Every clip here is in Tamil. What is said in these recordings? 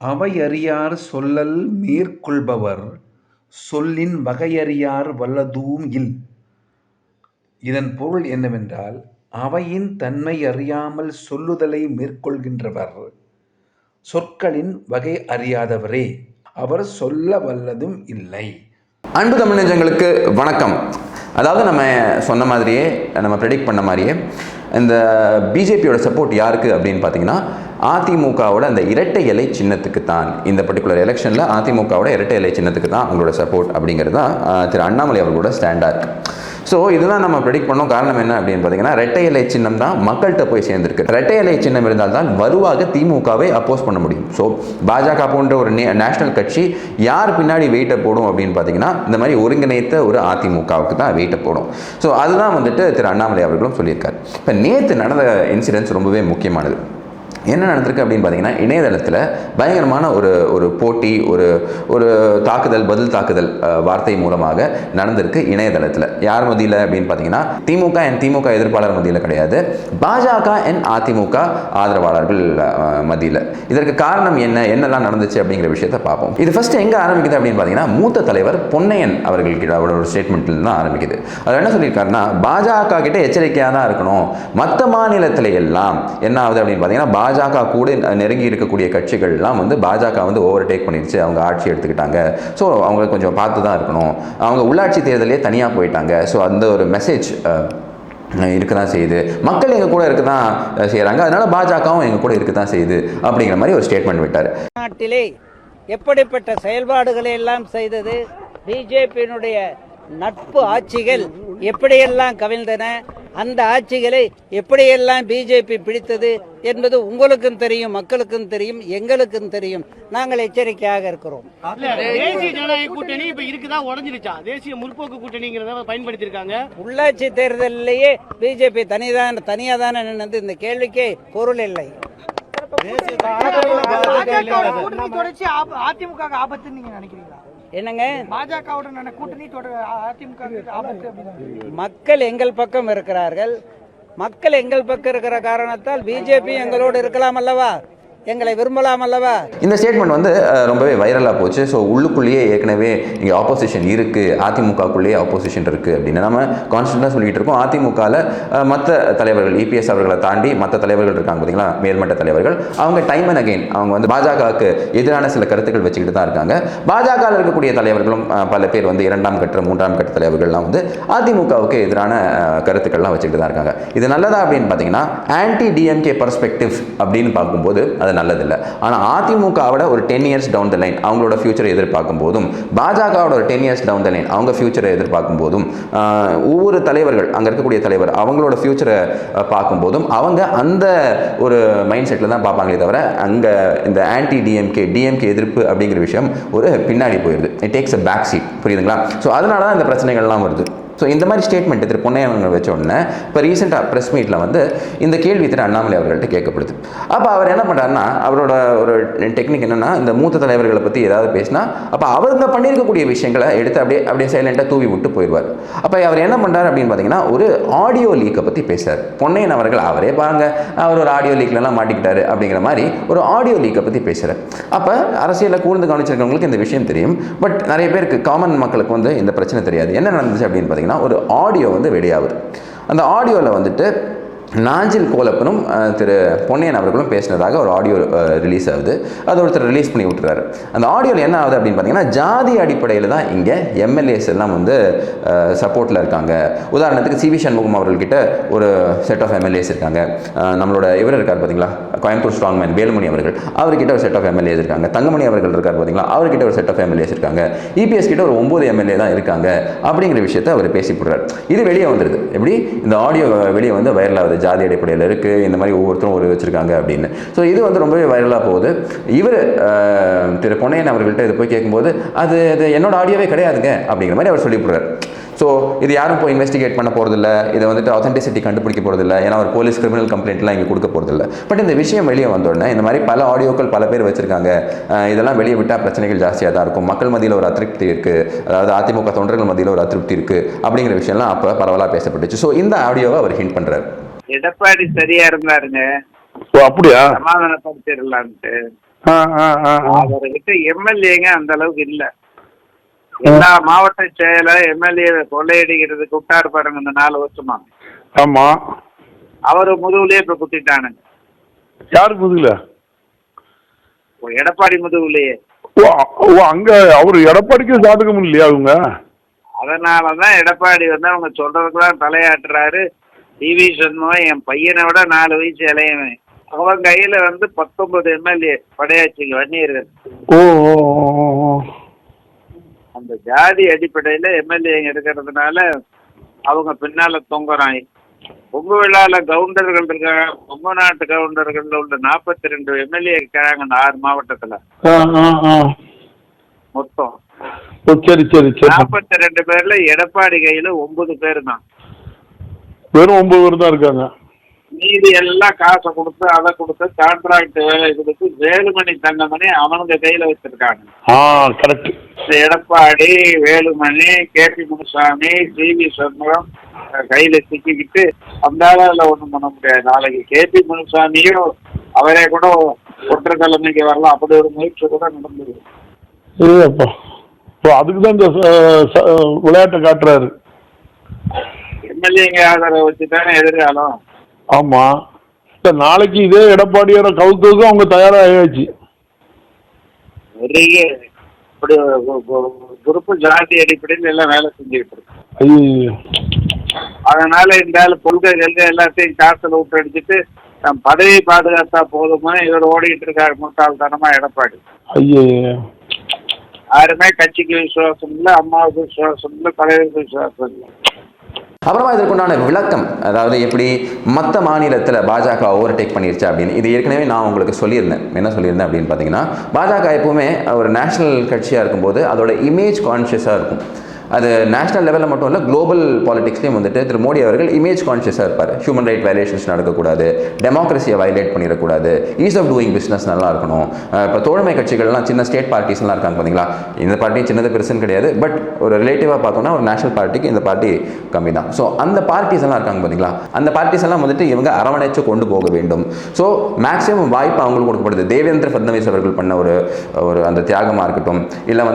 அவையறியார் சொல்லல் மேற்கொள்பவர் சொல்லின் வகையறியார் வல்லதூம் இல். இதன் பொருள் என்னவென்றால், அவையின் தன்மை அறியாமல் சொல்லுதலை மேற்கொள்கின்றவர் சொற்களின் வகை அறியாதவரே, அவர் சொல்ல வல்லதும் இல்லை. அன்பு தமிழ் நெஞ்சங்களுக்கு வணக்கம். அதாவது நம்ம சொன்ன மாதிரியே, நம்ம ப்ரெடிக்ட் பண்ண மாதிரியே, இந்த பிஜேபியோட சப்போர்ட் யாருக்கு அப்படின்னு பார்த்தீங்கன்னா, அதிமுகவோட அந்த இரட்டை இலை சின்னத்துக்கு தான். இந்த பர்டிகுலர் எலெக்ஷனில் அதிமுகவோட இரட்டை இலை சின்னத்துக்கு தான் அவங்களோட சப்போர்ட் அப்படிங்கிறது தான் திரு அண்ணாமலை அவர்களோட ஸ்டாண்டாக இருக்குது. ஸோ இதுதான் நம்ம ப்ரெடிக்ட் பண்ணோம். காரணம் என்ன அப்படின்னு பார்த்தீங்கன்னா, இரட்டை இலை சின்னம் தான் மக்கள்கிட்ட போய் சேர்ந்துருக்கு. இரட்டை இலை சின்னம் இருந்தால் தான் வலுவாக திமுகவை அப்போஸ் பண்ண முடியும். ஸோ பாஜக போன்ற ஒரு நேஷனல் கட்சி யார் பின்னாடி வெயிட்டை போடும் அப்படின்னு பார்த்தீங்கன்னா, இந்த மாதிரி ஒருங்கிணைத்த ஒரு அதிமுகவுக்கு தான் வெயிட்டை போடும். ஸோ அதுதான் வந்துட்டு திரு அண்ணாமலை அவர்களும் சொல்லியிருக்காரு. இப்போ நேற்று நடந்த இன்சிடென்ட்ஸ் ரொம்பவே முக்கியமானது. என்ன நடந்திருக்கு அப்படின்னு பார்த்தீங்கன்னா, இணையதளத்தில் பயங்கரமான ஒரு போட்டி, ஒரு தாக்குதல், பதில் தாக்குதல் வார்த்தை மூலமாக நடந்திருக்கு இணையதளத்தில். யார் மத்தியில் அப்படின்னு பார்த்தீங்கன்னா, திமுக எதிர்ப்பாளர் மத்தியில் கிடையாது, பாஜக அதிமுக ஆதரவாளர்கள் மத்தியில். இதற்கு காரணம் என்னெல்லாம் நடந்துச்சு அப்படிங்கிற விஷயத்தை பார்ப்போம். இது ஃபர்ஸ்ட் எங்கே ஆரம்பிக்குது அப்படின்னு பார்த்தீங்கன்னா, மூத்த தலைவர் பொன்னையன் அவர்களுக்கு அவரோட ஒரு ஸ்டேட்மெண்ட்டில் தான் ஆரம்பிக்குது. அவர் என்ன சொல்லியிருக்காருன்னா, பாஜக கிட்ட எச்சரிக்கையாக தான் இருக்கணும். மற்ற மாநிலத்தில் எல்லாம் என்ன ஆகுது அப்படின்னு பார்த்தீங்கன்னா, பாஜக கூட நெருங்கி இருக்கக்கூடிய கட்சிகள்லாம் வந்து பாஜக வந்து ஓவர்டேக் பண்ணிடுச்சு, அவங்க ஆட்சி எடுத்துக்கிட்டாங்க. ஸோ அவங்க கொஞ்சம் பார்த்து தான் இருக்கணும். அவங்க உள்ளாட்சி தேர்தலே தனியாக போயிட்டாங்க. ஸோ அந்த ஒரு மெசேஜ் இருக்க தான் செய்யுது. மக்கள் எங்கள் கூட இருக்க தான் செய்கிறாங்க, அதனால பாஜகவும் எங்கள் கூட இருக்க தான் செய்யுது அப்படிங்கிற மாதிரி ஒரு ஸ்டேட்மெண்ட் விட்டார். நாட்டிலே எப்படிப்பட்ட செயல்பாடுகளை எல்லாம் செய்தது, பிஜேபியினுடைய நட்பு ஆட்சிகள் எப்படியெல்லாம் கவிழ்ந்தன, அந்த ஆட்சிகளை எப்படியெல்லாம் பிஜேபி பிடித்தது என்பது உங்களுக்கும் தெரியும், மக்களுக்கும் தெரியும், எங்களுக்கும் தெரியும். நாங்கள் எச்சரிக்கையாக இருக்கிறோம். தேசிய ஜனநாயக கூட்டணி இப்ப இருக்குதா, உடஞ்சிருச்சா? தேசிய முற்போக்கு கூட்டணிங்கிறத பயன்படுத்தி இருக்காங்க. உள்ளாட்சி தேர்தலிலேயே பிஜேபி தனியா தானே நின்று, இந்த கேள்விக்கே பொருள் இல்லை. அதிமுக ஆபத்து நீங்க நினைக்கிறீங்களா? என்னங்க, பாஜகவுடன் கூட்டணி அதிமுக ஆபத்து? மக்கள் எங்கள் பக்கம் இருக்கிறார்கள். மக்கள் எங்கள் பக்கம் இருக்கிற காரணத்தால் பிஜேபி எங்களோடு இருக்கலாம் அல்லவா, எங்களை விரும்பலாம் அல்லவா. இந்த ஸ்டேட்மெண்ட் வந்து ரொம்பவே வைரலாக போச்சு. ஸோ உள்ளுக்குள்ளேயே ஏற்கனவே இங்கே ஆப்போசிஷன் இருக்குது, அதிமுகக்குள்ளேயே ஆப்போசிஷன் இருக்குது அப்படின்னு நம்ம கான்ஸ்டன்ட்டாக சொல்லிட்டு இருக்கோம். அதிமுகவில் மற்ற தலைவர்கள், இபிஎஸ் அவர்களை தாண்டி மற்ற தலைவர்கள் இருக்காங்க பார்த்தீங்களா, மேல்மட்ட தலைவர்கள், அவங்க டைம் அண்ட் அகைன் அவங்க வந்து பாஜகவுக்கு எதிரான சில கருத்துக்கள் வச்சுக்கிட்டு தான் இருக்காங்க. பாஜகவில் இருக்கக்கூடிய தலைவர்களும் பல பேர் வந்து 2ஆம் கட்ட 3ஆம் கட்ட தலைவர்கள்லாம் வந்து அதிமுகவுக்கு எதிரான கருத்துக்கள்லாம் வச்சுக்கிட்டு தான் இருக்காங்க. இது நல்லதா அப்படின்னு பார்த்தீங்கன்னா, ஆன்டி டிஎம்கே பர்ஸ்பெக்டிவ் அப்படின்னு பார்க்கும்போது அது நல்லதில்லை. ஆனால் அதிமுகவோட ஒரு 10 இயர்ஸ் டவுன் த லைன் அவங்களோட ஃபியூச்சரை எதிர்பார்க்கும் போதும், பாஜகவோட ஒரு 10 இயர்ஸ் டவுன் த லைன் அவங்க ஃபியூச்சரை எதிர்பார்க்கும் போதும், ஒவ்வொரு தலைவர்கள் அங்கே இருக்கக்கூடிய தலைவர் அவங்களோட ஃபியூச்சரை பார்க்கும்போதும் அவங்க அந்த ஒரு மைண்ட் செட்டில் தான் பார்ப்பாங்களே தவிர, அங்கே இந்த ஆன்டி டிஎம்கே எதிர்ப்பு அப்படிங்கிற விஷயம் ஒரு பின்னாடி போயிடுது. It takes a back seat. புரியுதுங்களா? ஸோ அதனால தான் இந்த பிரச்சனைகள்லாம் வருது. ஸோ இந்த மாதிரி ஸ்டேட்மெண்ட் திரு பொன்னையன் வச்ச உடனே இப்போ ரீசெண்டாக ப்ரெஸ் மீட்டில் வந்து இந்த கேள்வி திரு அண்ணாமலை அவர்கள்ட்ட கேட்கப்படுது. அப்போ அவர் என்ன பண்ணுறாருன்னா, அவரோட ஒரு டெக்னிக் என்னென்னா, இந்த மூத்த தலைவர்களை பற்றி ஏதாவது பேசினா அப்போ அவங்க பண்ணியிருக்கக்கூடிய விஷயங்களை எடுத்து அப்படியே சைலண்ட்டாக தூவி விட்டு போயிடுவார். அப்போ அவர் என்ன பண்ணுறாரு அப்படின்னு பார்த்தீங்கன்னா, ஒரு ஆடியோ லீக்கை பற்றி பேசுகிறார். பொன்னையன் அவர்கள் அவரே பாருங்க, அவர் ஒரு ஆடியோ லீக்லலாம் மாட்டிக்கிட்டாரு அப்படிங்கிற மாதிரி ஒரு ஆடியோ லீக்கை பற்றி பேசுகிறார். அப்போ அரசியலில் கூர்ந்து கவனிச்சிருக்கவங்களுக்கு இந்த விஷயம் தெரியும். பட் நிறைய பேருக்கு, காமன் மக்களுக்கு வந்து இந்த பிரச்சனை தெரியாது. என்ன நடந்துச்சு அப்படின்னு பார்த்தீங்கன்னா, ஒரு ஆடியோ வந்து வெளியாகுது. அந்த ஆடியோவில் வந்துட்டு நாஞ்சில் கோலப்பனும் திரு பொன்னையன் அவர்களும் பேசினதாக ஒரு ஆடியோ ரிலீஸ் ஆகுது. அதை ஒருத்தர் ரிலீஸ் பண்ணி விட்டுறாரு. அந்த ஆடியோவில் என்ன ஆகுது அப்படின்னு பார்த்தீங்கன்னா, ஜாதி அடிப்படையில் தான் இங்கே எம்எல்ஏஸ் எல்லாம் வந்து சப்போர்ட்டில் இருக்காங்க. உதாரணத்துக்கு சிவி சண்முகம் அவர்கள்கிட்ட ஒரு செட் ஆஃப் எம்எல்ஏஸ் இருக்காங்க. நம்மளோட இவர் இருக்கார் பார்த்தீங்களா, கோயம்புத்தூர் ஸ்ட்ராங்மேன் வேலுமணி அவர்கள், அவர்கிட்ட ஒரு செட் ஆஃப் எம்எல்ஏஸ் இருக்காங்க. தங்கமணி அவர்கள் இருக்கார் பார்த்தீங்களா, அவர்கிட்ட ஒரு செட் ஆஃப் எம்எல்ஏஸ் இருக்காங்க. இபிஎஸ் கிட்ட ஒரு 9 எம்எல்ஏ தான் இருக்காங்க அப்படிங்கிற விஷயத்தை அவர் பேசி போடுறாரு. இது வெளியே வந்துடுது. எப்படி இந்த ஆடியோ வெளியே வந்து வைரல் ஆகுது, ஜாதி அடிப்படையில் இருக்குது, இந்த மாதிரி ஒவ்வொருத்தரும் ஒரு வச்சுருக்காங்க அப்படின்னு. ஸோ இது வந்து ரொம்பவே வைரலாக போகுது. இவர் திரு பொன்னையன் அவர்கள்ட்ட இது போய் கேட்கும்போது, அது என்னோட ஆடியோவே கிடையாதுங்க அப்படிங்கிற மாதிரி அவர் சொல்லிவிடுறார். ஸோ இது யாரும் இப்போ இன்வெஸ்டிகேட் பண்ண போகிறதில்ல, இதை வந்துட்டு ஆத்தென்டிசிட்டி கண்டுபிடிக்க போகிறதில்ல, ஏன்னா ஒரு போலீஸ் கிரிமினல் கம்ப்ளைண்ட்லாம் இங்கே கொடுக்க போகிறதில்ல. பட் இந்த விஷயம் வெளியே வந்தோடனே, இந்த மாதிரி பல ஆடியோக்கள் பல பேர் வச்சுருக்காங்க, இதெல்லாம் வெளியே விட்டால் பிரச்சனைகள் ஜாஸ்தியாக தான் இருக்கும், மக்கள் மத்தியில் ஒரு அதிருப்தி இருக்குது, அதாவது அதிமுக தொண்டர்கள் மத்தியில் ஒரு அதிருப்தி இருக்குது அப்படிங்கிற விஷயம்லாம் அப்போ பரவலாக பேசப்பட்டுச்சு. ஸோ இந்த ஆடியோவை அவர் ஹிண்ட் பண்ணுறாரு. எடப்பாடி சரியா இருந்தாருங்க. அப்படியா? சமாதானப்படுத்திடலான்ட்டு அவர்கிட்ட எம்எல்ஏங்க அந்த அளவுக்கு இல்ல. எல்லா மாவட்ட செயலர் எம்எல்ஏ கொள்ளையடிக்கிறதுக்கு விட்டாரு பாருங்க இந்த 4 வருஷமா. ஆமா, அவரு முதுகுலயே இப்ப குத்திட்டானுங்க. யாரு முதுகுல? எடப்பாடி முதுகுலயே. அங்க அவரு எடப்பாடிக்கு சாதகம் இல்லையா அவங்க? அதனாலதான் எடப்பாடி அவங்க சொல்றதுக்குலாம் தலையாட்டுறாரு. டிவி சண்முகம் என் பையனை விட 4 வயசு இளையவன். அவன் கையில 19 எம்எல்ஏ படையாச்சுங்க வன்னியர்கள். அந்த ஜாதி அடிப்படையில எம்எல்ஏ இருக்கிறதுனால அவங்க பின்னால தொங்குறாங்க. பொங்கு விழால கவுண்டர்கள் இருக்காங்க. பொங்கு நாட்டு கவுண்டர்கள் உள்ள 42 எம்எல்ஏ இருக்காங்க இந்த 6 மாவட்டத்துல மொத்தம். 42 பேர்ல எடப்பாடி கையில 9 பேர் தான். வெறும் 9 பேர் தான் இருக்காங்க. மீதி எல்லாம் காசை கொடுத்து அதை கொடுத்து கான்ட்ராக்ட் வேலை கொடுத்து வேலுமணி தங்கமணி அவனுங்க கையில வச்சிருக்காங்க. எடப்பாடி, வேலுமணி, கேபி முனுசாமி, டிவி சண்முகம் கையில சிக்கிக்கிட்டு அந்த அளவுல ஒண்ணும் பண்ண முடியாது. நாளைக்கு கேபி முனுசாமியும் அவரே கூட ஒற்றைக்கிழமைக்கு வரலாம். அப்படி ஒரு முயற்சி கூட நடந்தது. அதுக்குதான் இந்த விளையாட்டை காட்டுறாரு. எம்எல்ஏங்க ஆதரவை வச்சுதானே எதிர்காலம். ஆமா, நாளைக்கு இதே எடப்பாடியோட கவுத்துக்கு அவங்க தயாராகியாச்சு. இப்படி குரூப் ஜாதி அடிப்படையில் எல்லாம் வேலை செஞ்சுக்கிட்டு இருக்கு. அதனால இந்த கொள்கைகள் எல்லாத்தையும் காத்துல விட்டு அடிச்சுட்டு பதவி பாதுகாத்தா போதுமா இவர் ஓடிக்கிட்டு இருக்காரு முட்டாள்தனமா எடப்பாடி. யாருமே கட்சிக்கு விசுவாசம் இல்லை, அம்மாவுக்கு விசுவாசம் இல்லை, தலைவருக்கு விசுவாசம் இல்லை. அப்புறமா இதற்குண்டான விளக்கம், அதாவது எப்படி மற்ற மாநிலத்தில் பாஜக ஓவர்டேக் பண்ணிருச்சு அப்படின்னு. இது ஏற்கனவே நான் உங்களுக்கு சொல்லியிருந்தேன். என்ன சொல்லியிருந்தேன் அப்படின்னு பார்த்தீங்கன்னா, பாஜக எப்பவுமே ஒரு நேஷனல் கட்சியாக இருக்கும்போது அதோட இமேஜ் கான்ஷியஸாக இருக்கும். அது நேஷனல் லெவலில் மட்டும் இல்லை, குளோபல் பாலிடிக்ஸ்லேயும் திரு மோடி அவர்கள் இமேஜ் கான்ஷியஸாக இருப்பார். ஹியூமன் ரைட் வயலேஷன்ஸ் நடக்கக்கூடாது, டெமோக்ரஸியை வயலேட் பண்ணிடக்கூடாது, ஈஸ் ஆஃப் டூயிங் பிஸ்னஸ் நல்லா இருக்கணும். இப்போ தோழமை கட்சிகள்லாம் சின்ன ஸ்டேட் பார்ட்டிஸ்லாம் இருக்காங்க பார்த்தீங்களா. இந்த பார்ட்டி சின்னது பெருசுன்னு கிடையாது, பட் ஒரு ரிலேட்டிவாக பார்த்தோம்னா ஒரு நேஷனல் பார்ட்டிக்கு இந்த பார்ட்டி கம்மி தான். ஸோ அந்த பார்ட்டிஸ் எல்லாம் இருக்காங்க பார்த்தீங்களா, அந்த பார்ட்டிஸ் எல்லாம் இவங்க அரவணைச்சு கொண்டு போக வேண்டும். ஸோ மேக்ஸிமம் வாய்ப்பு அவங்களுக்கு கொடுக்கப்படுது. தேவேந்திர ஃபட்னவிஸ் அவர்கள் பண்ண ஒரு அந்த தியாகமாக இருக்கட்டும், இல்லை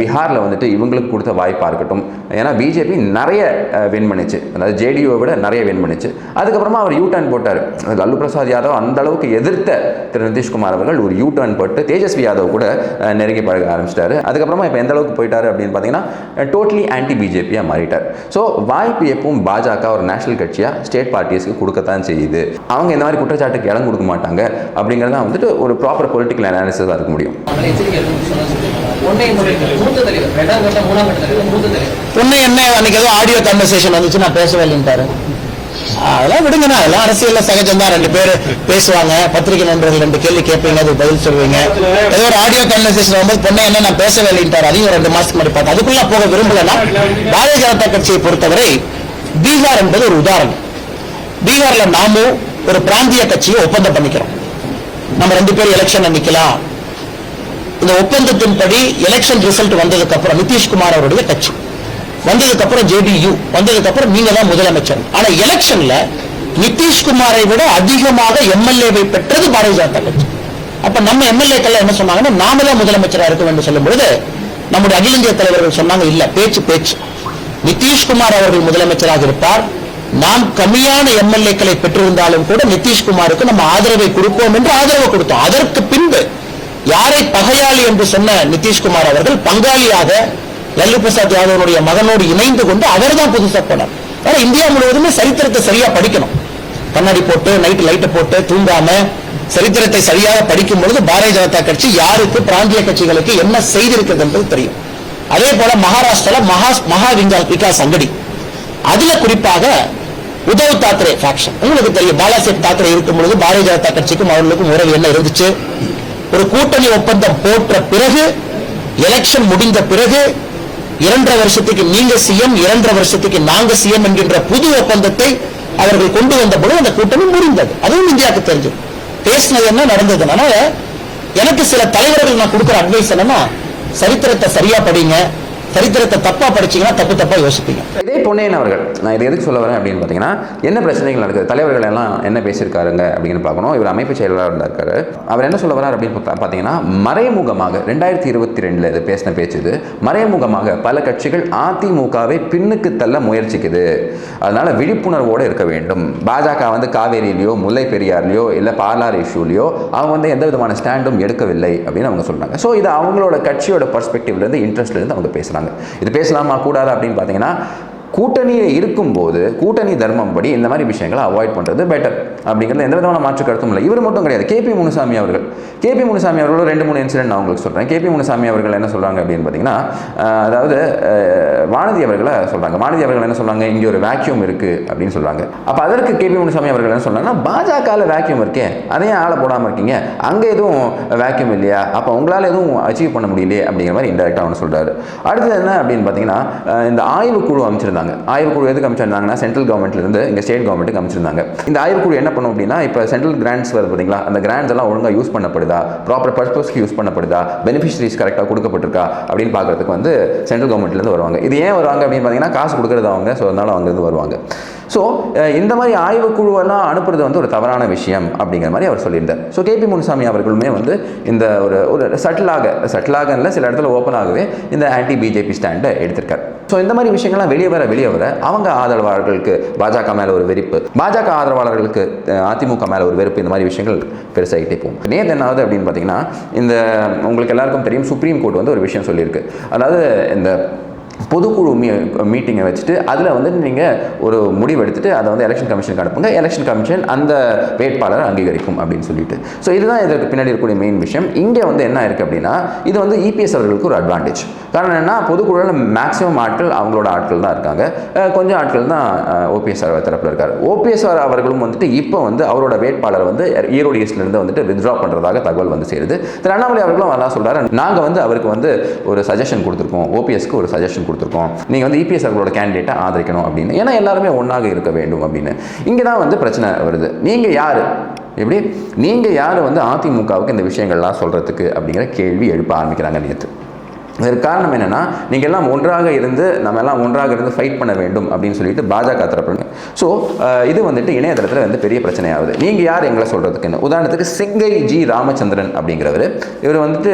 பீகாரில் இவங்களுக்கு கொடுத்த வாய்ப்பு இருக்கட்டும். ஏன்னா பிஜேபி நிறைய வின் பண்ணிச்சு, அதாவது ஜேடியூவை விட நிறைய வின் பண்ணிச்சு. அதுக்கப்புறமா அவர் யூ டர்ன் போட்டார். லல்லு பிரசாத் யாதவ் அந்த அளவுக்கு எதிர்த்த திரு நிதிஷ்குமார் அவர்கள் ஒரு யூ டர்ன் போட்டு தேஜஸ்வி யாதவ் கூட நெருங்கி பழக ஆரம்பிச்சிட்டாரு. அதுக்கப்புறமா இப்போ எந்த அளவுக்கு போயிட்டாரு அப்படின்னு பார்த்தீங்கன்னா டோட்டலி ஆன்டி பிஜேபியாக மாறிட்டார். ஸோ வாய்ப்பு எப்பவும் பாஜக ஒரு நேஷனல் கட்சியாக ஸ்டேட் பார்ட்டிஸ்க்கு கொடுக்கத்தான் செய்யுது. அவங்க இந்த மாதிரி குற்றச்சாட்டுக்கு இடம் கொடுக்க மாட்டாங்க. அப்படிங்கிறத ஒரு ப்ராப்பர் பொலிட்டிக்கல் அனாலிசிஸாக இருக்க முடியும். உன்னை என்ன அன்னைக்கு ஏதோ ஆடியோ கன்வர்சேஷன் வந்துச்சு, நான் பேசவே இல்லைன்ட்டாரு. அதெல்லாம் விடுங்கண்ணா, அதெல்லாம் அரசியல்ல சகஜம் தான். 2 பேர் பேசுவாங்க, பத்திரிகை நண்பர்கள் 2 கேள்வி கேட்பீங்க, அது பதில் சொல்லுவீங்க. ஏதோ ஒரு ஆடியோ கன்வர்சேஷன் வரும்போது பொண்ணை என்ன நான் பேசவே இல்லைன்ட்டாரு. அதையும் 2 மாசத்துக்கு முன்னாடி பார்த்தேன். அதுக்குள்ள போக விரும்பலன்னா, பாரதிய ஜனதா கட்சியை பொறுத்தவரை பீகார் என்பது ஒரு உதாரணம். பீகார்ல நாமும் ஒரு பிராந்திய கட்சியை ஒப்பந்தம் பண்ணிக்கிறோம். நம்ம 2 பேர் எலெக்ஷன் நிக்கலாம். இந்த ஒப்பந்தத்தின்படி எலெக்ஷன் ரிசல்ட் வந்ததுக்கு அப்புறம் நிதிஷ்குமார் அவருடைய கட்சி வந்ததுக்கு அப்புறம் ஜேடியு வந்ததுக்கு அப்புறம் நீங்க தான் முதலமைச்சர். ஆனா எலெக்ஷன்ல நிதிஷ்குமாரை விட அதிகமாக எம்எல்ஏவை பெற்றது பாரதிய ஜனதா கட்சி. அப்ப நம்ம எம்எல்ஏக்கள் என்ன சொன்னாங்கன்னா, நாம தான் முதலமைச்சராக இருக்க வேண்டும் சொல்லும் பொழுது நம்முடைய அகில இந்திய தலைவர்கள் சொன்னாங்க, இல்ல பேச்சு நிதிஷ்குமார் அவர்கள் முதலமைச்சராக இருப்பார். நாம் கம்மியான எம்எல்ஏக்களை பெற்றிருந்தாலும் கூட நிதிஷ்குமாருக்கு நம்ம ஆதரவை கொடுப்போம் என்று ஆதரவு கொடுத்தோம். அதற்கு பின்பு யாரை பகையாளி என்று சொன்ன நிதிஷ்குமார் அவர்கள் பங்காளியாக லல்லு பிரசாத் யாதவனுடைய மகனோடு இணைந்து கொண்டு அவர் தான் புதுசா போனார். ஆனா இந்தியா முழுவதுமே சரித்திரத்தை சரியா படிக்கணும். கண்ணாடி போட்டு நைட்டு லைட்டை போட்டு தூங்காம சரித்திரத்தை சரியாக படிக்கும் பொழுது பாரதிய ஜனதா கட்சி யாருக்கு பிராந்திய கட்சிகளுக்கு என்ன செய்திருக்கிறது என்பது தெரியும். அதே போல மகாராஷ்டிரால மகா விகாஸ் அங்கடி, அதுல குறிப்பாக உத்தவ் தாக்கரே ஃபேக்ஷன் உங்களுக்கு தெரியும். பாலாசாஹேப் தாக்கரே இருக்கும் பொழுது பாரதிய ஜனதா கட்சிக்கும் அவர்களுக்கும் உறவு என்ன இருந்துச்சு. ஒரு கூட்டணி ஒப்பந்தம் போட்ட பிறகு எலெக்ஷன் முடிந்த பிறகு 2.5 வருஷத்துக்கு நீங்க சிஎம் 2.5 வருஷத்துக்கு நாங்க சிஎம் என்கின்ற புது ஒப்பந்தத்தை அவர்கள் கொண்டு வந்த பொழுது அந்த கூட்டணி முடிந்தது. அதுவும் இந்தியாவுக்கு தெரிஞ்சது. பேசினது என்ன நடந்தது. எனக்கு சில தலைவர்கள் நான் கொடுக்கிற அட்வைஸ் என்னன்னா, சரித்திரத்தை சரியா படிங்க, சரித்திரத்தை தப்பா படிச்சீங்கன்னா தப்பா யோசிப்பீங்க. இதே பொன்னையன் அவர்கள், நான் இதை எதுக்கு சொல்ல வரேன் அப்படின்னு பார்த்தீங்கன்னா, என்ன பிரச்சனைகள் நடக்குது, தலைவர்கள் எல்லாம் என்ன பேசியிருக்காருங்க அப்படின்னு பார்க்கணும். இவர் அமைப்பு செயலாளராக இருக்காரு. அவர் என்ன சொல்ல வர்றார் அப்படின்னு பார்த்தீங்கன்னா, மறைமுகமாக 2022 இது பேசின பேச்சு இது, மறைமுகமாக பல கட்சிகள் அதிமுகவை பின்னுக்கு தள்ள முயற்சிக்குது, அதனால விழிப்புணர்வோடு இருக்க வேண்டும். பாஜக வந்து காவேரியிலையோ முல்லை பெரியார்லையோ இல்லை பாலார் இஷ்யூலையோ அவங்க வந்து எந்த விதமான ஸ்டாண்டும் எடுக்கவில்லை அப்படின்னு அவங்க சொல்றாங்க. ஸோ இது அவங்களோட கட்சியோட பர்ஸ்பெக்டிவ்லேருந்து இன்ட்ரெஸ்ட்லேருந்து அவங்க பேசுகிறாங்க. இது பேசலாமா கூடாது அப்படின்னு பார்த்தீங்கன்னா, கூட்டணியில் இருக்கும்போது கூட்டணி தர்மம் படி இந்த மாதிரி விஷயங்களை அவாய்ட் பண்ணுறது பெட்டர் அப்படிங்கிறது எந்த விதமான மாற்று கருத்தும் இல்லை. இவர் மட்டும் கிடையாது, கேபி முனுசாமி அவர்கள் 2-3 இன்சிடென்ட் நான் உங்களுக்கு சொல்கிறேன். கேபி முனுசாமி அவர்கள் என்ன சொல்கிறாங்க அப்படின்னு பார்த்தீங்கன்னா, அதாவது வானதி அவர்களை சொல்கிறாங்க. வானதி அவர்கள் என்ன சொல்கிறாங்க, இங்கே ஒரு வேக்யூம் இருக்குது அப்படின்னு சொல்கிறாங்க. அப்போ அதற்கு கேபி முனுசாமி அவர்கள் என்ன சொல்கிறாங்கன்னா, பாஜகவில் வேக்யூம் இருக்கே, அதையும் ஆளை போடாமல் இருக்கீங்க, அங்கே எதுவும் வேக்யூம் இல்லையா, அப்போ உங்களால் எதுவும் அச்சீவ் பண்ண முடியலையே அப்படிங்கிற மாதிரி இன்டெரக்டாக அவனு சொல்கிறாரு. அடுத்தது என்ன அப்படின்னு பார்த்தீங்கன்னா, இந்த ஆய்வுக்குழு அமைச்சிருந்தாங்க. ஆய்வுக்குழு எதுக்கு அமைச்சிருந்தாங்கன்னா, சென்ட்ரல் கவர்மெண்ட்லேருந்து இங்கே ஸ்டேட் கவர்மெண்ட்டுக்கு அமைச்சிருந்தாங்க. இந்த ஆய்வுக்குழு என்ன பண்ணும் அப்படின்னா, இப்போ சென்ட்ரல் கிராண்ட்ஸ் வருது பார்த்தீங்களா, அந்த கிராண்ட்ஸ் எல்லாம் ஒழுங்காக யூஸ் பண்ணப்படுதா, ப்ராப்பர் பர்பஸ்க்கு யூஸ் பண்ணப்படுதா, பெனிஃபிஷரிஸ் கரெக்டாக கொடுக்கப்பட்டிருக்கா அப்படின்னு பார்க்கறதுக்கு வந்து சென்ட்ரல் கவர்மெண்ட்லேருந்து வருவாங்க. இது ஏன் வருவாங்க அப்படின்னு பார்த்தீங்கன்னா, காசு கொடுக்குறது அவங்க, ஸோ அதனால அங்கேருந்து வருவாங்க. ஸோ இந்த மாதிரி ஆய்வுக்குழுவெல்லாம் அனுப்புறது வந்து ஒரு தவறான விஷயம் அப்படிங்கிற மாதிரி அவர் சொல்லியிருந்தார். ஸோ கேபி முனுசாமி அவர்களுமே வந்து இந்த ஒரு சட்டிலாக இல்லை, சில இடத்துல ஓப்பனாகவே இந்த ஆன்டி பிஜேபி ஸ்டாண்டை எடுத்திருக்கார். ஸோ இந்த மாதிரி விஷயங்கள்லாம் வெளியே வர அவங்க ஆதரவாளர்களுக்கு பாஜக மேலே ஒரு வெறுப்பு, பாஜக ஆதரவாளர்களுக்கு அதிமுக மேலே ஒரு வெறுப்பு, இந்த மாதிரி விஷயங்கள் பெருசாகிட்டே போகும். நேற்று என்ன ஆகுது அப்படின்னு பார்த்தீங்கன்னா, இந்த உங்களுக்கு எல்லாருக்கும் தெரியும், சுப்ரீம் கோர்ட் வந்து ஒரு விஷயம் சொல்லியிருக்கு. அதாவது இந்த பொதுக்குழு மீட்டிங்கை வச்சுட்டு அதில் வந்து நீங்கள் ஒரு முடிவு எடுத்துகிட்டு அதை வந்து எலெக்ஷன் கமிஷனுக்கு அனுப்புங்க, எலெக்ஷன் கமிஷன் அந்த வேட்பாளரை அங்கீகரிக்கும் அப்படின்னு சொல்லிட்டு. ஸோ இதுதான் இதற்கு பின்னாடி இருக்கக்கூடிய மெயின் விஷயம். இங்கே வந்து என்ன இருக்குது அப்படின்னா, இது வந்து இபிஎஸ் அவர்களுக்கு ஒரு அட்வான்டேஜ். காரணம் என்னன்னா, பொதுக்குழுவில் மேக்ஸிமம் ஆட்கள் அவங்களோட ஆட்கள் தான் இருக்காங்க, கொஞ்சம் ஆட்கள் தான் ஓபிஎஸ் தரப்பில் இருக்கார். ஓபிஎஸ் அவர்களும் வந்துட்டு இப்போ வந்து அவரோட வேட்பாளர் வந்து ஈரோடு ஈஸ்ட்லேருந்து வந்துட்டு வித்ட்ரா பண்ணுறதாக தகவல் வந்து சேருது. திரு அண்ணாமலை அவர்களும் அதான் சொல்கிறாரு, நாங்கள் வந்து அவருக்கு வந்து ஒரு சஜஷன் கொடுத்துருக்கோம், ஓபிஎஸ்க்கு ஒரு சஜஷன் கொடுத்துருக்கோம், நீங்கள் வந்து இபிஎஸ் அவர்களோட கேண்டிடேட்டை ஆதரிக்கணும் அப்படின்னு, ஏன்னா எல்லாருமே ஒன்றாக இருக்க வேண்டும் அப்படின்னு. இங்கே தான் வந்து பிரச்சனை வருது. நீங்கள் யார், எப்படி நீங்கள் யார் வந்து அதிமுகவுக்கு இந்த விஷயங்கள்லாம் சொல்கிறதுக்கு அப்படிங்கிற கேள்வி எழுப்ப ஆரம்பிக்கிறாங்க நேற்று. இதற்கு காரணம் என்னென்னா, நீங்கள் எல்லாம் ஒன்றாக இருந்து நம்ம எல்லாம் ஒன்றாக இருந்து ஃபைட் பண்ண வேண்டும் அப்படின்னு சொல்லிட்டு பாஜக தரப்புங்க. ஸோ இது வந்துட்டு இணையதளத்தில் வந்து பெரிய பிரச்சனையாகுது. நீங்கள் யார் எங்களை சொல்கிறதுக்குன்னு. உதாரணத்துக்கு செங்கை ஜி ராமச்சந்திரன் அப்படிங்கிறவர், இவர் வந்துட்டு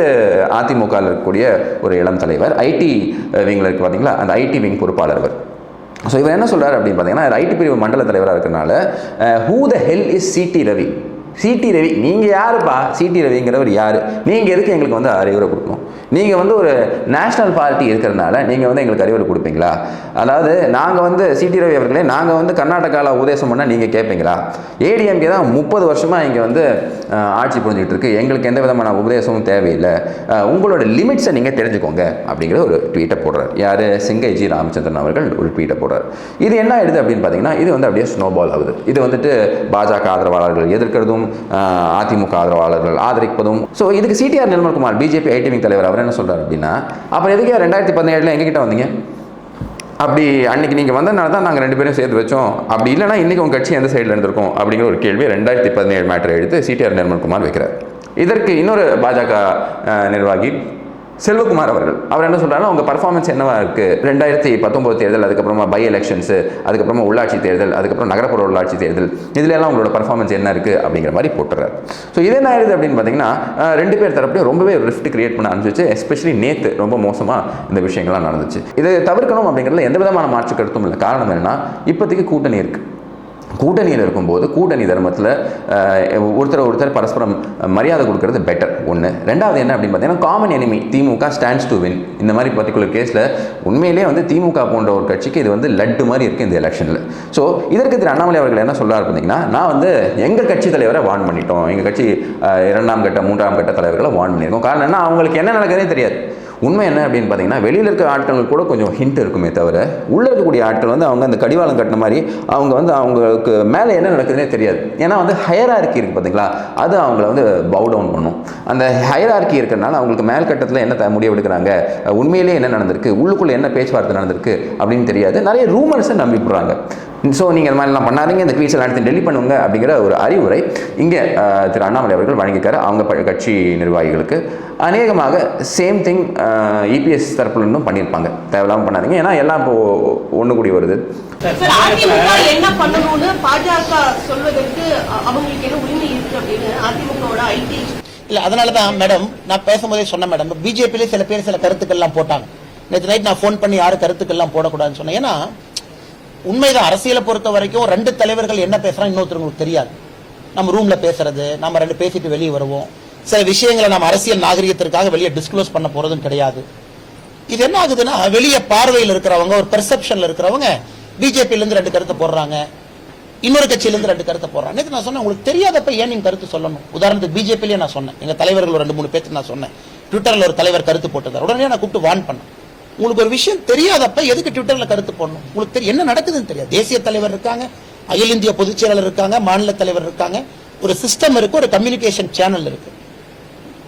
அதிமுகவில் இருக்கக்கூடிய ஒரு இளம் தலைவர், ஐடி விங்கில் இருக்குது பார்த்தீங்களா, அந்த ஐடி விங் பொறுப்பாளர் அவர். ஸோ இவர் என்ன சொல்கிறார் அப்படின்னு பார்த்தீங்கன்னா, ஐடி பிரிவு மண்டல தலைவராக இருக்கிறனால who the hell is CD Ravi, நீங்கள் யாருப்பா, சிடி ரவிங்கிறவர் யார், நீங்கள் எதுக்கு எங்களுக்கு வந்து அறிவுரை கொடுக்கணும், நீங்கள் வந்து ஒரு நேஷ்னல் பார்ட்டி இருக்கிறதுனால நீங்கள் வந்து எங்களுக்கு அறிவுரை கொடுப்பீங்களா, அதாவது நாங்கள் வந்து சிடி ரவி அவர்களே நாங்கள் வந்து கர்நாடகாவில் உபதேசம் பண்ணால் நீங்கள் கேட்பீங்களா, ஏடிஎம்கே தான் 30 வருஷமாக இங்கே வந்து ஆட்சி புரிஞ்சுக்கிட்டு இருக்கு, எங்களுக்கு எந்த விதமான உபதேசமும் தேவையில்லை, உங்களோட லிமிட்ஸை நீங்கள் தெரிஞ்சுக்கோங்க அப்படிங்கிற ஒரு ட்வீட்டை போடுறார். யார், செங்கை ஜி ராமச்சந்திரன் அவர்கள் ஒரு ட்வீட்டை போடுறார். இது என்ன ஆயிடுது அப்படின்னு பார்த்தீங்கன்னா, இது வந்து அப்படியே ஸ்னோபால் ஆகுது. இது வந்துட்டு பாஜக ஆதரவாளர்கள் எதிர்க்கிறதும் அதிமுக ஆதரவாளர்கள் ஆதரிப்பதும். ஸோ இதுக்கு CTR Nirmalkumar BJP IT wing தலைவர் அவர் என்ன சொல்றாரு அப்படின்னா, அப்புறம் எதுக்கே 2017 எங்ககிட்ட வந்தீங்க, அப்படி அன்னைக்கு நீங்கள் வந்ததுனால தான் நாங்கள் 2 பேரும் சேர்த்து வச்சோம், அப்படி இல்லைனா இன்றைக்கி உங்கள் கட்சி எந்த சைடில் இருந்திருக்கும் அப்படிங்கிற ஒரு கேள்வியை 2017 மேட்டரை எடுத்து சிடிஆர் நிர்மல்குமார் வைக்கிறார். இதற்கு இன்னொரு பாஜக நிர்வாகி செல்வகுமார் அவர்கள் அவர் என்ன சொல்கிறாங்கன்னா, உங்கள் பர்ஃபார்மன்ஸ் என்னவா இருக்குது, 2019 தேர்தல், அதுக்கப்புறமா பை எலெக்ஷன்ஸு, அதுக்கப்புறமா உள்ளாட்சி தேர்தல், அதுக்கப்புறம் நகரப்புற உள்ளாட்சி தேர்தல், இதில் எல்லாம் உங்களோட பர்ஃபார்மன்ஸ் என்ன இருக்குது அப்படிங்கிற மாதிரி போட்டுறாரு. ஸோ இது என்ன ஆயிடுது அப்படின்னு பார்த்தீங்கன்னா, 2 பேர் தரப்புலையும் ரொம்பவே ரிஃப்ட் கிரியேட் பண்ண ஆரம்பிச்சிச்சு. எஸ்பெஷலி நேற்று ரொம்ப மோசமாக இந்த விஷயங்கள்லாம் நடந்துச்சு. இதை தவிர்க்கணும் அப்படிங்கிறதுல எந்த விதமான மாற்று கருத்தும் இல்லை. காரணம் என்னென்னா, இப்போதைக்கு கூட்டணி இருக்குது. கூட்டணியில் இருக்கும்போது கூட்டணி தர்மத்தில் ஒருத்தர் பரஸ்பரம் மரியாதை கொடுக்கறது பெட்டர். ஒன்று. ரெண்டாவது என்ன அப்படின்னு பார்த்தீங்கன்னா, common enemy DMK stands to win. இந்த மாதிரி பர்டிகுலர் கேஸில் உண்மையிலே வந்து திமுக போன்ற ஒரு கட்சிக்கு இது வந்து லட்டு மாதிரி இருக்குது இந்த எலெக்ஷனில். ஸோ இதற்கு திரு அண்ணாமலை அவர்கள் என்ன சொல்கிறார் பார்த்தீங்கன்னா, நான் வந்து எங்கள் கட்சி தலைவரை வார்ன் பண்ணிட்டோம், எங்கள் கட்சி 2ஆம் கட்ட 3ஆம் கட்ட தலைவர்களை வார்ன் பண்ணியிருக்கோம். காரணம் என்ன, அவங்களுக்கு என்ன நடக்குதுன்னே தெரியாது. உண்மை என்ன அப்படின்னு பார்த்தீங்கன்னா, வெளியில் இருக்கிற ஆட்கள் கூட கொஞ்சம் ஹிண்ட் இருக்குமே தவிர, உள்ளே இருக்கக்கூடிய ஆட்கள் வந்து அவங்க அந்த கடிவாளம் கட்டின மாதிரி அவங்க வந்து அவங்களுக்கு மேலே என்ன நடக்குதுன்னே தெரியாது. ஏன்னா வந்து ஹையரார்கி இருக்குது பார்த்தீங்களா, அது அவங்கள வந்து பவு டவுன் பண்ணும். அந்த ஹையரார்கி இருக்கிறனால அவங்களுக்கு மேல் கட்டத்தில் என்ன முடிவு எடுக்கிறாங்க, உண்மையிலே என்ன நடந்திருக்கு, உள்ளுக்குள்ளே என்ன பேச்சுவார்த்தை நடந்திருக்கு அப்படின்னு தெரியாது. நிறைய ரூமர்ஸை நம்பிப்படுறாங்க. ஸோ நீங்கள் இந்த மாதிரிலாம் பண்ணாதீங்க, இந்த ட்வீட்ஸ் எல்லாம் எடுத்து டெலிட் பண்ணுங்க அப்படிங்கிற ஒரு அறிவுரை இங்கே திரு அண்ணாமலை அவர்கள் வழங்கியிருக்காரு அவங்க கட்சி நிர்வாகிகளுக்கு. அநேகமாக சேம் திங் இபிஎஸ் தரப்புல இருந்தும் பண்ணியிருப்பாங்க. தேவையில்லாமல் பண்ணாதீங்க, ஏன்னா எல்லாம் இப்போ ஒன்று கூடி வருது. என்ன பண்ணணும்னு பாஜக சொல்வதற்கு அவங்களுக்கு என்ன உரிமை இருக்கு அப்படின்னு அதிமுகவோட ஐடி இல்ல. அதனாலதான் மேடம் நான் பேசும்போதே சொன்ன மேடம், பிஜேபியிலே சில பேர் சில கருத்துக்கள்லாம் போட்டாங்க. நேற்று நைட் நான் ஃபோன் பண்ணி யாரும் கருத்துக்கள்லாம் போடக்கூடாதுன்னு சொன்னேன். ஏன்னா உண்மைதான், அரசியலை பொறுத்த வரைக்கும் 2 தலைவர்கள் என்ன பேசுறாங்க இன்னொருத்தருக்கு தெரியாது. நம்ம ரூம்ல பேசுறது, நம்ம 2 பேசிட்டு வெளியே வருவோம். சில விஷயங்களை நம்ம அரசியல் நாகரிகத்திற்காக வெளியே டிஸ்க்ளோஸ் பண்ண போறதும் கிடையாது. இது என்ன ஆகுதுன்னா, வெளியே பார்வையில் இருக்கிறவங்க, ஒரு பெர்செப்ஷன்ல இருக்கிறவங்க பிஜேபியில இருந்து 2 கருத்தை போடுறாங்க, இன்னொரு கட்சியில இருந்து 2 கருத்தை போடுறாங்க. நேற்று நான் சொன்னேன், உங்களுக்கு தெரியாதப்ப ஏன் நீங்க கருத்து சொல்லணும்? உதாரணத்துக்கு பிஜேபியிலே நான் சொன்னேன், எங்க தலைவர்கள் 2-3 பேருக்கு நான் சொன்னேன், ட்விட்டர்ல ஒரு தலைவர் கருத்து போட்டதார், உடனே நான் கூப்பிட்டு வார்ன் பண்ணேன். உங்களுக்கு ஒரு விஷயம் தெரியாதப்ப எதுக்கு ட்விட்டர்ல கருத்து போடணும்? உங்களுக்கு என்ன நடக்குதுன்னு தெரியாது. தேசிய தலைவர் இருக்காங்க, அகில இந்திய பொதுச் செயலாளர் இருக்காங்க, மாநில தலைவர் இருக்காங்க, ஒரு சிஸ்டம் இருக்கு, ஒரு கம்யூனிகேஷன் சேனல் இருக்கு.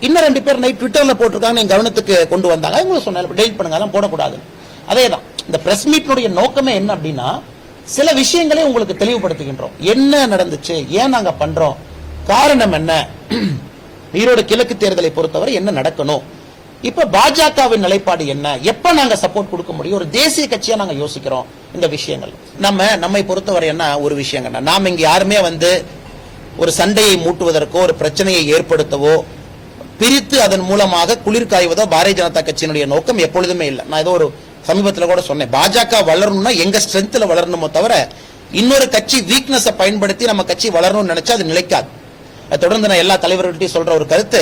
இன்னும் 2 பேர் நைட் ட்விட்டர்ல போட்டிருக்காங்க, என் கவனத்துக்கு கொண்டு வந்தாங்க. உங்களுக்கு சொன்னேன் டெலிட் பண்ணுங்க, அதெல்லாம் போடக்கூடாது. அதேதான் இந்த பிரஸ் மீட்னுடைய நோக்கமே என்ன அப்படின்னா, சில விஷயங்களை உங்களுக்கு தெளிவுபடுத்துகின்றோம். என்ன நடந்துச்சு, ஏன் நாங்க பண்றோம், காரணம் என்ன, ஈரோடு கிழக்கு தேர்தலை பொறுத்தவரை என்ன நடக்கணும், இப்ப பாஜகவின் நிலைப்பாடு என்ன, எப்ப நாங்க சப்போர்ட் கொடுக்க முடியும், ஒரு தேசிய கட்சியா நாங்க யோசிக்கிறோம் இந்த விஷயங்கள். நம்மை பொறுத்தவரை என்ன ஒரு விஷயங்க, நாம இங்க யாருமே ஒரு சண்டையை மூட்டுவதற்கோ ஒரு பிரச்சனையை ஏற்படுத்தவோ பிரித்து அதன் மூலமாக குளிர் காய்வதோ பாரதிய ஜனதா கட்சியினுடைய நோக்கம் எப்பொழுதுமே இல்லை. நான் ஏதோ ஒரு சமீபத்தில் கூட சொன்னேன், பாஜக வளரணும்னா எங்க ஸ்ட்ரென்த்ல வளரணுமோ தவிர இன்னொரு கட்சி வீக்னஸை பயன்படுத்தி நம்ம கட்சி வளரணும்னு நினைச்சா அது நிலைக்காது. தொடர்ந்து நான் எல்லா தலைவர்கள்ட்டையும் சொல்ற ஒரு கருத்து,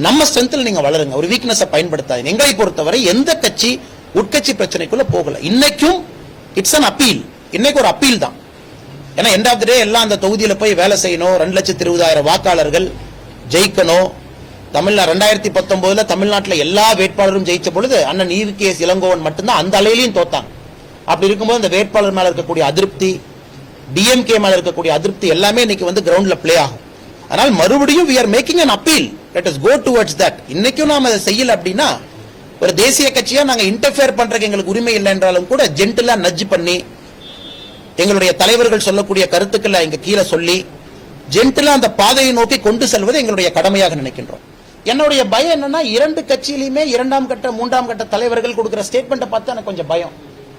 நம்ம ஸ்ட்ரென்த்ல நீங்க வளருங்க, ஒரு வீக்னஸை பயன்படுத்தாது. எங்களை பொறுத்தவரை எந்த கட்சி உட்கட்சி பிரச்சனைக்குள்ள போகல. இன்னைக்கும் இட்ஸ் அன் அப்பீல், இன்னைக்கு ஒரு அப்பீல் தான். ஏன்னா எண்ட் ஆஃப் தி டே எல்லாம் அந்த தொகுதியில போய் வேலை செய்யணும், 2,20,000 வாக்காளர்கள் ஜெயிக்கணும். 2019 தமிழ்நாட்டில் எல்லா வேட்பாளரும் ஜெயிச்ச பொழுது அண்ணன் EVKS இளங்கோவன் மட்டும்தான் அந்த அலையிலையும் தோத்தாங்க. அப்படி இருக்கும்போது அந்த வேட்பாளர் மேல இருக்கக்கூடிய அதிருப்தி, DMK மேல இருக்கக்கூடிய அதிருப்தி எல்லாமே இன்னைக்கு கிரவுண்ட்ல பிளே ஆகும். அதனால மறுபடியும் we are making an appeal, let us go towards that. இன்னைக்கும் நாம அதை செய்யல அப்படின்னா, ஒரு தேசிய கட்சியா நாங்க இன்டர்ஃபியர் பண்றதுக்கு எங்களுக்கு உரிமை இல்லை என்றாலும் கூட ஜென்டிலா நட்ஜ் பண்ணி எங்களுடைய தலைவர்கள் சொல்லக்கூடிய கருத்துக்களை இங்க கீழே சொல்லி ஜென்டிலா அந்த பாதையை நோக்கி கொண்டு செல்வது எங்களுடைய கடமையாக நினைக்கின்றோம். என்னுடைய பயம் என்னன்னா, 2 கட்சியிலுமே 2ஆம் கட்ட 3ஆம் கட்ட தலைவர்கள் கொடுக்கிற ஸ்டேட்மெண்ட்டை பார்த்து எனக்கு கொஞ்சம் பயம்.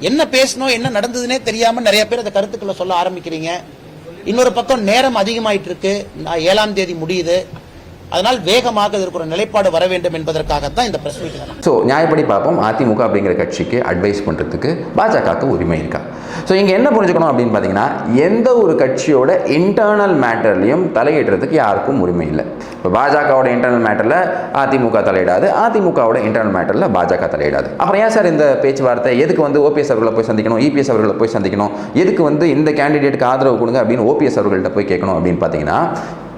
என்ன பேசணும், என்ன நடந்ததுன்னே தெரியாம நிறைய பேர் அந்த கருத்துக்களை சொல்ல ஆரம்பிக்கிறீங்க. இன்னொரு பக்கம் நேரம் அதிகமாயிட்டு இருக்கு, 7ஆம் தேதி முடியுது. அதனால் வேகமாக இதற்கு ஒரு நிலைப்பாடு வர வேண்டும் என்பதற்காகத்தான் இந்த பிரஸ் மீட். ஸோ நியாயப்படி பார்ப்போம், அதிமுக அப்படிங்கிற கட்சிக்கு அட்வைஸ் பண்ணுறதுக்கு பாஜகவுக்கு உரிமை இருக்கா? ஸோ இங்கே என்ன புரிஞ்சுக்கணும் அப்படின்னு பார்த்தீங்கன்னா, எந்த ஒரு கட்சியோட இன்டர்னல் மேட்டர்லையும் தலையிடுறதுக்கு யாருக்கும் உரிமை இல்லை. இப்போ பாஜகவோட இன்டர்னல் மேட்டரில் அதிமுக தலையிடாது, அதிமுகவோட இன்டர்னல் மேட்டரில் பாஜக தலையிடாது. அப்புறம் ஏன் சார் இந்த பேச்சுவார்த்தை, எதுக்கு OPS அவர்களை போய் சந்திக்கணும், EPS அவர்களை போய் சந்திக்கணும், எதுக்கு இந்த கேண்டிடேட்டுக்கு ஆதரவு கொடுங்க அப்படின்னு OPS அவர்கள்ட்ட போய் கேட்கணும் அப்படின்னு பார்த்தீங்கன்னா,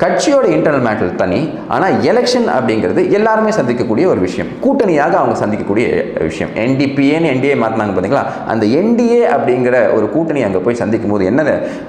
கட்சியோட இன்டர்னல் மேட்டர் தனி, ஆனால் எலெக்ஷன் அப்படிங்கிறது எல்லாருமே சந்திக்கக்கூடிய ஒரு விஷயம், கூட்டணியாக அவங்க சந்திக்கக்கூடிய விஷயம். NDPAன்னு NDA மாற்றினாங்க பார்த்தீங்களா, அந்த NDA அப்படிங்கிற ஒரு கூட்டணி அங்கே போய் சந்திக்கும் போது என்ன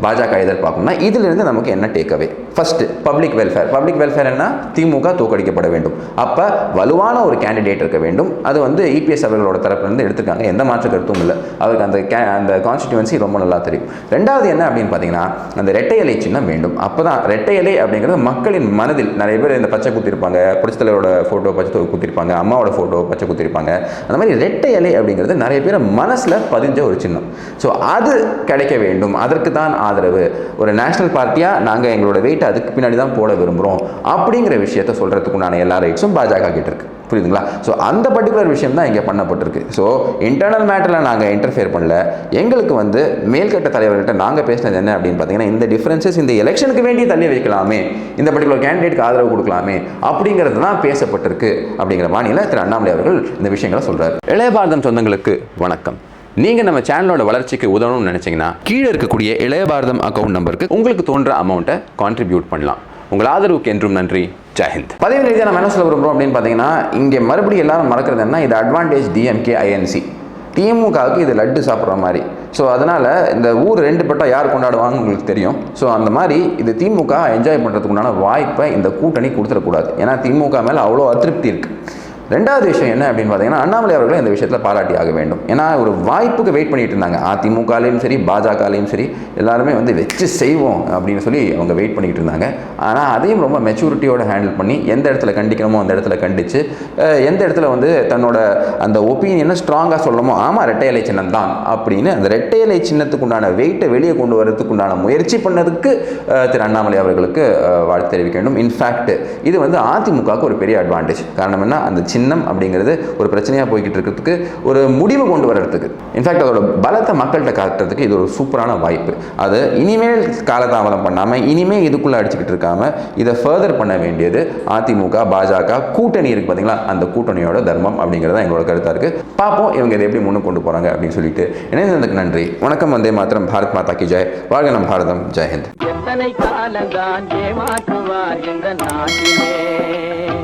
பாஜக எதிர்பார்க்கணும்னா, இதிலிருந்து நமக்கு என்ன takeaway? First public welfare. Public welfare என்ன, திமுக தோற்கடிக்கப்பட வேண்டும், அப்போ வலுவான ஒரு கேண்டிடேட் இருக்க வேண்டும். அது EPS அவர்களோட தரப்பிலிருந்து எடுத்துருக்காங்க, எந்த மாற்று கருத்தும் இல்லை. அவருக்கு அந்த கான்ஸ்டிடுவன்சி ரொம்ப நல்லா தெரியும். ரெண்டாவது என்ன அப்படின்னு பார்த்தீங்கன்னா, அந்த ரெட்டை இலை சின்னம் வேண்டும். அப்போ தான் ரெட்டை இலை அப்படிங்கிறது மக்களின் மனதில், நிறைய பேர் இந்த பச்சை குத்திருப்பாங்க, புரட்சித்தலைவரோட ஃபோட்டோ பச்சை குத்திருப்பாங்க, அம்மாவோட ஃபோட்டோ பச்சை குத்திருப்பாங்க. அந்த மாதிரி ரெட்டை இலை அப்படிங்கிறது நிறைய பேர் மனசில் பதிஞ்ச ஒரு சின்னம். ஸோ அது கிடைக்க வேண்டும், அதற்கு தான் ஆதரவு. ஒரு நேஷனல் பார்ட்டியாக நாங்கள் எங்களோட வெயிட் அதுக்கு பின்னாடி தான் போட விரும்புகிறோம் அப்படிங்கிற விஷயத்தை சொல்கிறதுக்குண்டான எல்லா ரைட்ஸும் பாஜக கிட்ட இருக்கு. புரியுதுங்களா? ஸோ அந்த பர்டிகுலர் விஷயம் தான் இங்கே பண்ணப்பட்டிருக்கு. ஸோ இன்டர்னல் மேட்டரில் நாங்கள் இன்டர்ஃபியர் பண்ணல. எங்களுக்கு மேல்கட்ட தலைவர்கள்ட்ட நாங்கள் பேசினது என்ன அப்படின்னு பார்த்தீங்கன்னா, இந்த டிஃப்ரென்சஸ் இந்த எலெக்ஷனுக்கு வேண்டி தள்ளி வைக்கலாமே, இந்த பர்டிகுலர் கேண்டிடேட்க்கு ஆதரவு கொடுக்கலாமே அப்படிங்கிறது தான் பேசப்பட்டிருக்கு அப்படிங்கிற மாநில திரு அண்ணாமலை அவர்கள் இந்த விஷயங்களை சொல்கிறார். இளைய பாரதம் சொந்தங்களுக்கு வணக்கம். நீங்கள் நம்ம சேனலோட வளர்ச்சிக்கு உதவணும்னு நினச்சிங்கன்னா, கீழே இருக்கக்கூடிய இளைய பாரதம் அக்கௌண்ட் நம்பருக்கு உங்களுக்கு தோன்ற அமௌண்ட்டை கான்ட்ரிபியூட் பண்ணலாம். உங்கள் ஆதரவுக்கு என்றும் நன்றி. ஜெயஹிந்த். பதவி ரீதியாக நம்ம என்ன சொல்ல விரும்புகிறோம் அப்படின்னு பார்த்தீங்கன்னா, இங்கே மறுபடியும் எல்லாரும் மறக்கிறது என்ன, இது அட்வான்டேஜ் DMK INC. திமுகவுக்கு இது லட்டு சாப்பிட்ற மாதிரி. ஸோ அதனால் இந்த ஊர் 2 பட்டா யார் கொண்டாடுவாங்கன்னு உங்களுக்கு தெரியும். ஸோ அந்த மாதிரி இது திமுக என்ஜாய் பண்ணுறதுக்கு உண்டான வாய்ப்பை இந்த கூட்டணி கொடுத்துடக்கூடாது. ஏன்னா திமுக மேலே அவ்வளோ அதிருப்தி இருக்குது. ரெண்டாவது விஷயம் என்ன அப்படின்னு பார்த்தீங்கன்னா, அண்ணாமலை அவர்களை இந்த விஷயத்தில் பாராட்டி ஆக வேண்டும். ஏன்னா ஒரு வாய்ப்புக்கு வெயிட் பண்ணிட்டு இருந்தாங்க. அதிமுகலையும் சரி பாஜகலையும் சரி எல்லாருமே வந்து வச்சு செய்வோம் அப்படின்னு சொல்லி அவங்க வெயிட் பண்ணிட்டு இருந்தாங்க. ஆனால் அதையும் ரொம்ப மெச்சூரிட்டியோட ஹேண்டில் பண்ணி எந்த இடத்துல கண்டிக்கணுமோ அந்த இடத்துல கண்டித்து, எந்த இடத்துல வந்து தன்னோட அந்த ஒப்பீனியனை ஸ்ட்ராங்காக சொல்லணுமோ, ஆமாம் ரெட்டை இலை சின்னம் தான் அப்படின்னு அந்த ரெட்டை இலை சின்னத்துக்கு உண்டான வெயிட்டை வெளியே கொண்டு வரதுக்கு உண்டான முயற்சி பண்ணதுக்கு திரு அண்ணாமலை அவர்களுக்கு வாழ்த்து தெரிவிக்க வேண்டும். இன்ஃபேக்ட் இது வந்து அதிமுகவுக்கு ஒரு பெரிய அட்வான்டேஜ். காரணம் என்ன, அந்த சின்னம் அப்படிங்கிறது ஒரு பிரச்சனையாக போய்கிட்டு இருக்கிறதுக்கு ஒரு முடிவு கொண்டு வர்றதுக்கு, இன்ஃபேக்ட் அதோட பலத்தை மக்கள்கிட்ட காட்டுறதுக்கு இது ஒரு சூப்பரான வாய்ப்பு. அது இனிமேல் காலதாமதம் பண்ணாமல் இனிமேல் இதுக்குள்ளே அடிச்சுக்கிட்டு இருக்காமல் இதை ஃபர்தர் பண்ண வேண்டியது அதிமுக பாஜக கூட்டணி இருக்குது பார்த்தீங்களா, அந்த கூட்டணியோட தர்மம் அப்படிங்கிறத எங்களோட கருத்தாக இருக்குது. பார்ப்போம் இவங்க இதை எப்படி முன்னுக்கு கொண்டு போகிறாங்க அப்படின்னு சொல்லிட்டு. இணைந்ததுக்கு நன்றி. வணக்கம். வந்தே மாத்திரம். பாரத் மாதா கி ஜெய். வாழ்க நம் பாரதம். ஜெய் ஹிந்த். எத்தனை காலந்தான் ஏமாற்றுவார் இந்த நாட்டிலே.